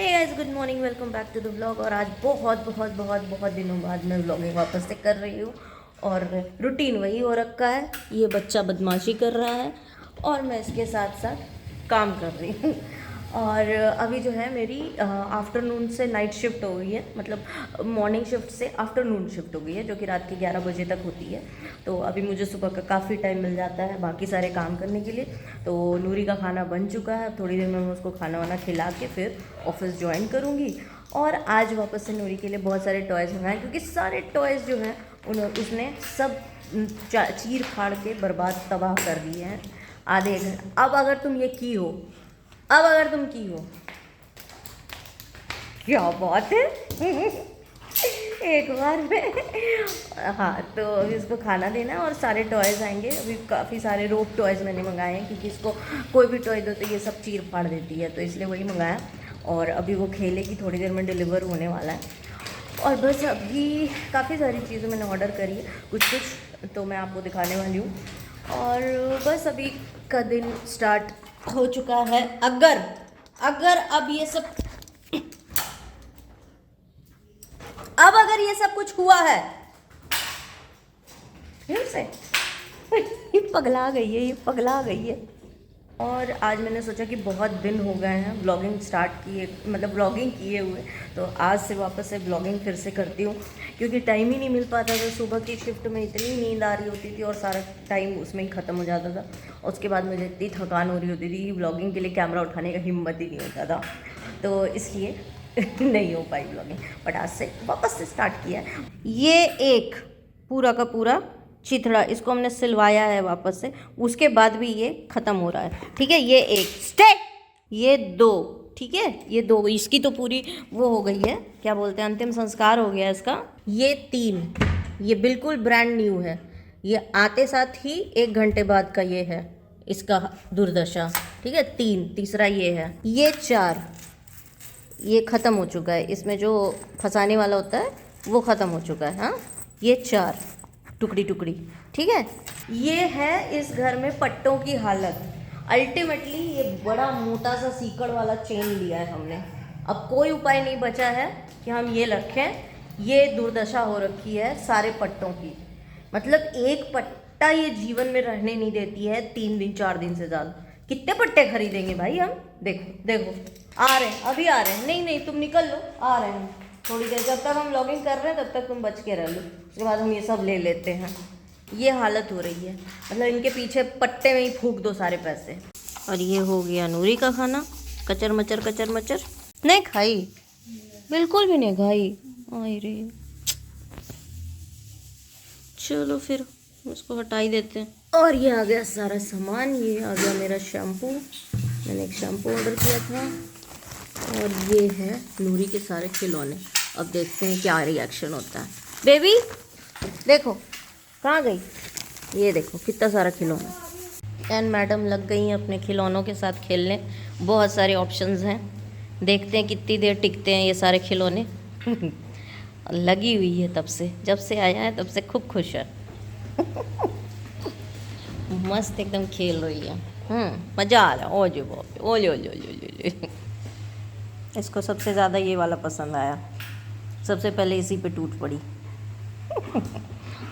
Hey guys, good morning, welcome back to the vlog. और आज बहुत बहुत बहुत बहुत दिनों बाद मैं व्लॉगिंग वापस से कर रही हूँ और रूटीन वही हो रखा है। ये बच्चा बदमाशी कर रहा है और मैं इसके साथ साथ काम कर रही हूँ। और अभी जो है मेरी आफ्टरनून से नाइट शिफ्ट हो गई है, मतलब मॉर्निंग शिफ्ट से आफ्टरनून शिफ्ट हो गई है, जो कि रात के 11 बजे तक होती है। तो अभी मुझे सुबह का काफ़ी टाइम मिल जाता है बाकी सारे काम करने के लिए। तो नूरी का खाना बन चुका है, थोड़ी देर में मैं उसको खाना वाना खिला के फिर ऑफिस ज्वाइन करूँगी। और आज वापस से नूरी के लिए बहुत सारे टॉयज़ मंगाए, क्योंकि सारे टॉयज़ जो हैं उसने सब चीर फाड़ के बर्बाद तबाह कर दिए हैं आधे घर। अब अगर तुम ये की हो, अब अगर तुम की हो, क्या बात है। एक बार में हाँ, तो अभी उसको खाना देना है और सारे टॉयज़ आएंगे। अभी काफ़ी सारे रोप टॉयज़ मैंने मंगाए हैं, क्योंकि इसको कोई भी टॉय दो तो ये सब चीर फाड़ देती है, तो इसलिए वही मंगाया। और अभी वो खेलेगी, थोड़ी देर में डिलीवर होने वाला है। और बस अभी काफ़ी सारी चीज़ें मैंने ऑर्डर करी है, कुछ कुछ तो मैं आपको दिखाने वाली हूँ। और बस अभी का दिन स्टार्ट हो चुका है। अगर अब ये सब अब अगर ये सब कुछ हुआ है फिर से ये पगला गई है, ये पगला गई है। और आज मैंने सोचा कि बहुत दिन हो गए हैं ब्लॉगिंग स्टार्ट किए, मतलब ब्लॉगिंग किए हुए, तो आज से वापस से ब्लॉगिंग फिर से करती हूँ, क्योंकि टाइम ही नहीं मिल पाता था। सुबह की शिफ्ट में इतनी नींद आ रही होती थी और सारा टाइम उसमें ही ख़त्म हो जाता था। और उसके बाद मुझे इतनी थकान हो रही होती थी कि ब्लॉगिंग के लिए कैमरा उठाने का हिम्मत ही नहीं होता था, तो इसलिए नहीं हो पाई ब्लॉगिंग। बट आज से वापस से स्टार्ट किया है। ये एक पूरा का पूरा चिथड़ा, इसको हमने सिलवाया है वापस से, उसके बाद भी ये ख़त्म हो रहा है। ठीक है, ये एक स्टे, ये दो, ठीक है, ये दो, इसकी तो पूरी वो हो गई है, क्या बोलते हैं, अंतिम संस्कार हो गया इसका। ये तीन, ये बिल्कुल ब्रांड न्यू है, ये आते साथ ही 1 घंटे बाद का ये है इसका दुर्दशा। ठीक है, तीसरा ये है। ये 4, ये ख़त्म हो चुका है, इसमें जो फंसाने वाला होता है वो ख़त्म हो चुका है। हाँ, ये 4 टुकड़ी टुकड़ी। ठीक है, ये है इस घर में पट्टों की हालत। अल्टीमेटली ये बड़ा मोटा सा सीकड़ वाला चेन लिया है हमने। अब कोई उपाय नहीं बचा है कि हम ये रखें। ये दुर्दशा हो रखी है सारे पट्टों की, मतलब एक पट्टा ये जीवन में रहने नहीं देती है 3 दिन 4 दिन से ज़्यादा। कितने पट्टे खरीदेंगे भाई हम। देखो देखो, आ रहे हैं, अभी आ रहे हैं। नहीं नहीं, तुम निकल लो, आ रहे हैं थोड़ी देर। जब तक हम लॉगिंग कर रहे हैं तब तक तुम बच के रह लो, उसके बाद हम ये सब ले लेते हैं। ये हालत हो रही है, मतलब इनके पीछे पट्टे में ही फूंक दो सारे पैसे। और ये हो गया नूरी का खाना, कचर मचर कचर मचर। नहीं खाई, बिल्कुल भी नहीं खाई। आई रे, चलो फिर उसको हटा ही देते हैं। और ये आ गया सारा सामान। ये आ गया मेरा शैम्पू, मैंने एक शैम्पू ऑर्डर किया था। और ये है नूरी के सारे खिलौने। अब देखते हैं क्या रिएक्शन होता है। बेबी देखो कहाँ गई, ये देखो कितना सारा खिलौना। एंड मैडम लग गई हैं अपने खिलौनों के साथ खेलने। बहुत सारे ऑप्शंस हैं, देखते हैं कितनी देर टिकते हैं ये सारे खिलौने। लगी हुई है तब से, जब से आया है तब से खूब खुश है। मस्त एकदम खेल रही है। मज़ा आ रहा है। ओ जो बाप, ओले ओले ओले ओले। इसको सबसे ज़्यादा ये वाला पसंद आया, सबसे पहले इसी पे टूट पड़ी।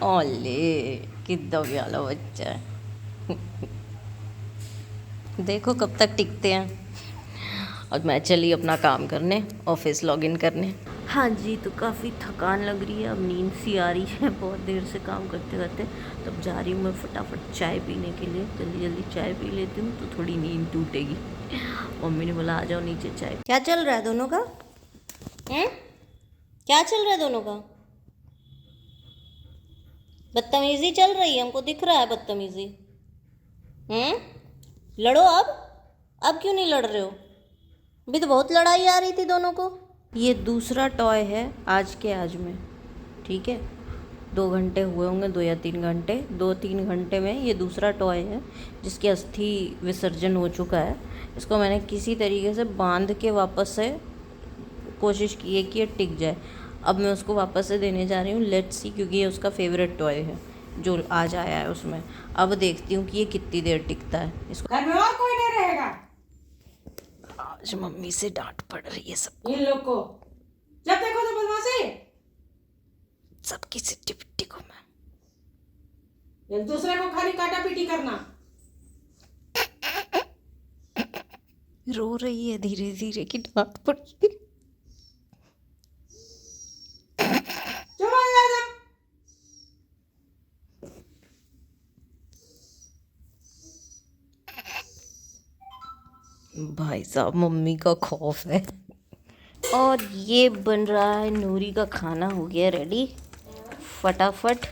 ओले कितना प्यारा बच्चा है। देखो कब तक टिकते हैं। और मैं चली अपना काम करने, ऑफिस लॉगिन करने। हाँ जी, तो काफ़ी थकान लग रही है, अब नींद सी आ रही है बहुत देर से काम करते करते। तब जा रही हूँ मैं फटाफट चाय पीने के लिए। जल्दी जल्दी चाय पी लेती हूँ तो थोड़ी नींद टूटेगी। मम्मी ने बोला आ जाओ नीचे चाय। क्या चल रहा है दोनों का? हैं, क्या चल रहा है दोनों का? बदतमीजी चल रही है, हमको दिख रहा है बदतमीजी। लड़ो अब क्यों नहीं लड़ रहे हो? अभी तो बहुत लड़ाई आ रही थी दोनों को। ये दूसरा टॉय है आज के आज में। ठीक है, 2 घंटे हुए होंगे, 2 या 3 घंटे, 2-3 घंटे में ये दूसरा टॉय है जिसकी अस्थि विसर्जन हो चुका है। इसको मैंने किसी तरीके से बांध के वापस से कोशिश की है कि ये टिक जाए। अब मैं उसको वापस से देने जा रही हूँ, लेट्स सी, क्योंकि ये उसका फेवरेट टॉय है जो आज आया है उसमें। अब देखती हूँ कि ये कितनी देर टिकता है। इसको घर में और कोई नहीं रहेगा। आज मम्मी से डांट पड़ रही है सब इन लोग को जब देखो तो बदमाशी। सबकी सिट्टी पिट्टी को मैं एक दूसरे को खाली काटा पीटी करना। रो रही है धीरे धीरे कि डांट पड़ी। चुप हो जा एकदम। भाई साहब मम्मी का खौफ है। और ये बन रहा है नूरी का खाना, हो गया रेडी फटाफट।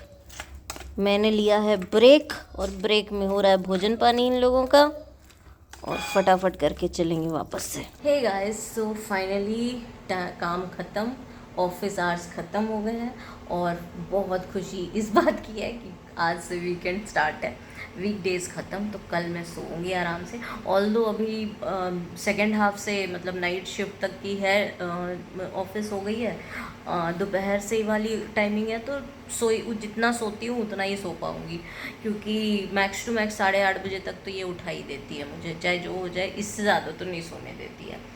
मैंने लिया है ब्रेक और ब्रेक में हो रहा है भोजन पानी इन लोगों का, और फटाफट करके चलेंगे वापस से। हे गाइस, सो फाइनली काम ख़त्म, ऑफिस आवर्स ख़त्म हो गए हैं और बहुत खुशी इस बात की है कि आज से वीकेंड स्टार्ट है, वीकडेज़ ख़त्म। तो कल मैं सोऊंगी आराम से। ऑल्दो अभी सेकेंड हाफ से मतलब नाइट शिफ्ट तक की है, ऑफिस हो गई है, दोपहर से वाली टाइमिंग है, तो जितना सोती हूँ उतना ही सो पाऊँगी, क्योंकि मैक्स टू मैक्स 8:30 बजे तक तो ये उठा ही देती है मुझे, चाहे जो हो जाए, इससे ज़्यादा तो नहीं सोने देती है।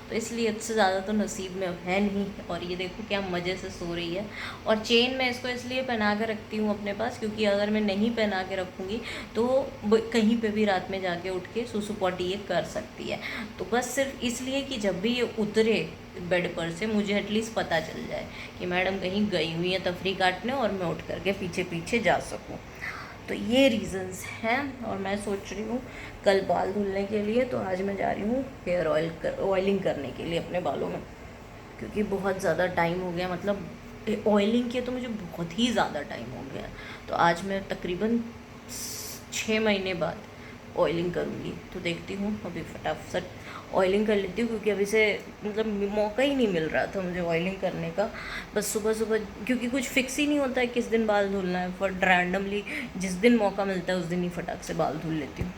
तो इसलिए इससे ज़्यादा तो नसीब में है नहीं। और ये देखो क्या मज़े से सो रही है। और चेन मैं इसको इसलिए पहना के रखती हूँ अपने पास, क्योंकि अगर मैं नहीं पहना के रखूँगी तो कहीं पे भी रात में जाके उठ के सुसु पॉटी ये कर सकती है। तो बस सिर्फ इसलिए कि जब भी ये उतरे बेड पर से मुझे एटलीस्ट पता चल जाए कि मैडम कहीं गई हुई है तफरी काटने, और मैं उठ करके पीछे पीछे जा सकूँ। तो ये रीज़न्स हैं। और मैं सोच रही हूँ कल बाल धुलने के लिए, तो आज मैं जा रही हूँ हेयर ऑयलिंग करने के लिए अपने बालों में, क्योंकि बहुत ज़्यादा टाइम हो गया, मतलब ऑयलिंग के तो मुझे बहुत ही ज़्यादा टाइम हो गया। तो आज मैं तकरीबन 6 महीने बाद ऑयलिंग करूँगी। तो देखती हूँ अभी फटाफट ऑयलिंग कर लेती हूँ, क्योंकि अभी से मतलब मौका ही नहीं मिल रहा था मुझे ऑयलिंग करने का। बस सुबह सुबह, क्योंकि कुछ फिक्स ही नहीं होता है किस दिन बाल धुलना है, पर रैंडमली जिस दिन मौका मिलता है उस दिन ही फटाक से बाल धुल लेती हूँ।